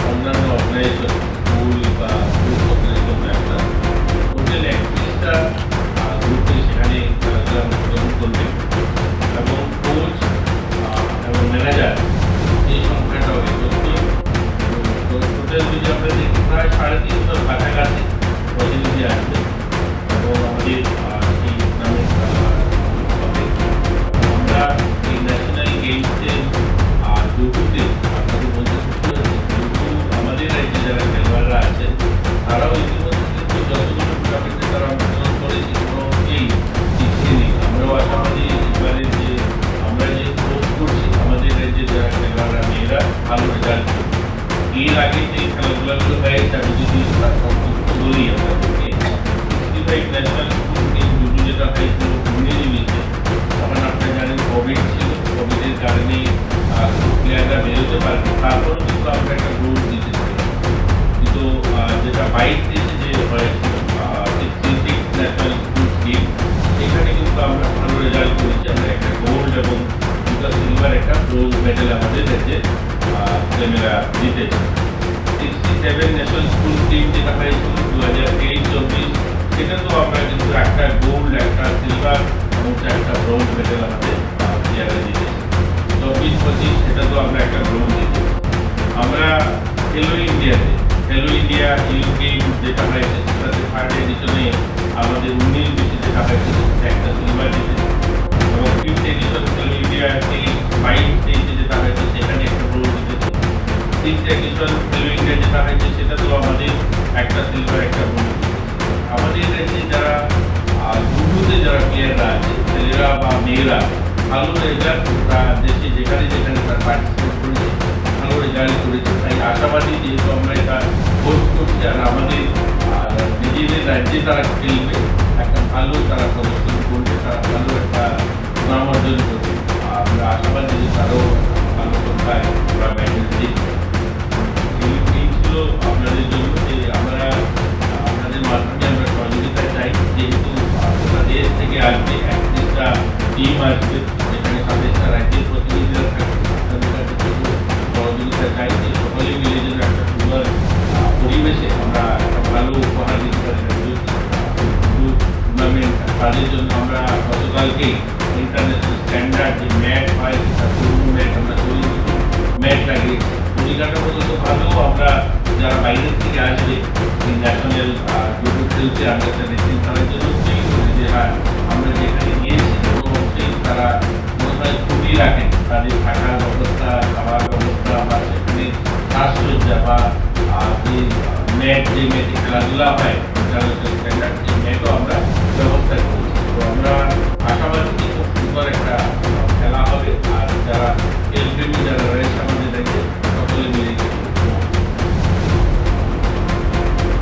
অন্যান্য organisation school বা group organisation একটা টোটাল 31টা গ্রুপে সেখানে খেলাধুলা অংশগ্রহণ করবে এবং কোচ এবং ম্যানেজার এই সংখ্যাটাও একত্র। তো টোটাল যদি আমরা দেখি প্রায় 350 কাছাকাছি প্রতিনিধি আসবে এবং আমাদের এই টুর্নামেন্ট হবে। আমরা এই ন্যাশনাল গেমসের জুডোতে আপনাদের বলতে খুশি হয়েছি, জুডো আমাদের রাজ্যে যারা খেলোয়াড়রা আছেন তারাও ইতিমধ্যে কিন্তু যতগুলো টুর্নামেন্টে তারা অংশগ্রহণ করেছে কোনোকেই পিছিয়ে নেই। আমরাও আশাবাদী এবারে যে আমরা যে কোর্স করছি আমাদের রাজ্যে যারা খেলোয়াড়রা মেয়েরা ভালো রেজাল্ট করবে। এর আগে যে খেলাধুলাগুলো হয়েছে আমি যদি তার সংক্ষিপ্ত বলি আপনাদেরকে, 65 ন্যাশনাল স্কুল গেম জুডো যেটা হয়েছিল 19 তখন আপনারা জানেন কোভিড ছিল, কোভিডের কারণে প্লেয়াররা বেরোতে পারেনি, তারপরেও কিন্তু আমরা একটা গোল জিতেছি। কিন্তু যেটা 22 যে হয়েছিল 66 ন্যাশনাল স্কুল গেম সেখানে কিন্তু আমরা ভালো রেজাল্ট করেছি। আমরা একটা গোল্ড এবং দুটো সিলভার একটা ব্রোঞ্জ মেডেল আমাদের দেশে ছেলেমেয়েরা জিতেছে। 67 ন্যাশনাল স্কুল টিম যেটা হয়েছিল 2023-24 সেটা তো আমরা কিন্তু একটা গোল্ড, একটা সিলভার এবং একটা ব্রোঞ্জ মেডেল আমাদের প্লেয়াররা জিতেছে। 24-25 সেটা তো আমরা একটা ব্রোঞ্জ জিতেছি। আমরা খেলো ইন্ডিয়া ইউথ গেম যেটা হয়েছে সেটাতে থার্ড এডিশনে আমাদের 19-20 যেটা হয়েছে সেটা একটা সিলভার জিতেছে এবং ফিফথ এডিশন খেলো ইন্ডিয়া 22-23 যেটা হয়েছে সেখানে একটা ব্রোঞ্জ জিতেছে। সিক্সথ এডিশন খেলো ইন্ডিয়া যেটা হয়েছে সেটা তো আমাদের একটা সিলভার, একটা ব্রোঞ্জ জিতেছে। আমাদের দেশে যারা জুডোতে যারা প্লেয়াররা আছে ছেলেরা বা মেয়েরা ভালো রেজাল্ট দেশে যেখানে তার পার্টিসিপেট করেছে ভালো রেজাল্ট করেছে। তাই আশাবাদী যেহেতু আমরা এটা হোস্ট করছি আর আমাদের নিজেদের রাজ্যে তারা খেলবে, একটা ভালো তারা প্রদর্শন করবে, তারা ভালো একটা সুনাম অর্জন করবে। আমরা আশাবাদী যে তারও ভালো সংখ্যায় আমরা মেডেল দিচ্ছি। এই ছিল আপনাদের জন্য যে আমরা আপনাদের মাধ্যমে আমরা সহযোগিতা চাই, যেহেতু গোটা দেশ থেকে আসবে 31টা টিম আসবে যেখানে 27টা রাজ্যের প্রতিনিধিরা থাকবে, আপনাদের কাছে শুধু সহযোগিতা চাই যে সকলে মিলে যেন একটা সুন্দর পরিবেশে আমরা একটা ভালো উপহার দিতে পারি টুর্নামেন্ট। তাদের জন্য আমরা গতকালকে ইন্টারন্যাশনাল স্ট্যান্ডার্ড যে ম্যাট হয় সেটা পুরনো ম্যাট আমরা তৈরি ম্যাট লাগিয়েছি। পরিকাঠামো তো ভালো, আমরা যারা বাইরের থেকে আসবে এই ন্যাশনাল জুডো খেলতে আমরা সেটা তাদের জন্য তৈরি করি যে হ্যাঁ আমরা যেখানে গিয়েছি কোনো অংশেই তারা কোনোভাবে ত্রুটি রাখেন, তাদের থাকার ব্যবস্থা, খাওয়ার ব্যবস্থা বা সেখানে সাজসজ্জা বা যে ম্যাট যে ম্যাটে খেলাধুলা হয় ইন্টারন্যাশনাল স্ট্যান্ডার্ড সেই ম্যাটও আমরা ব্যবস্থা করেছি। তো আমরা আশাবাদী খুব সুন্দর একটা খেলা হবে আর যারা খেলপ্রেমী যারা রয়েছে আমাদের দেশে সকলে মিলে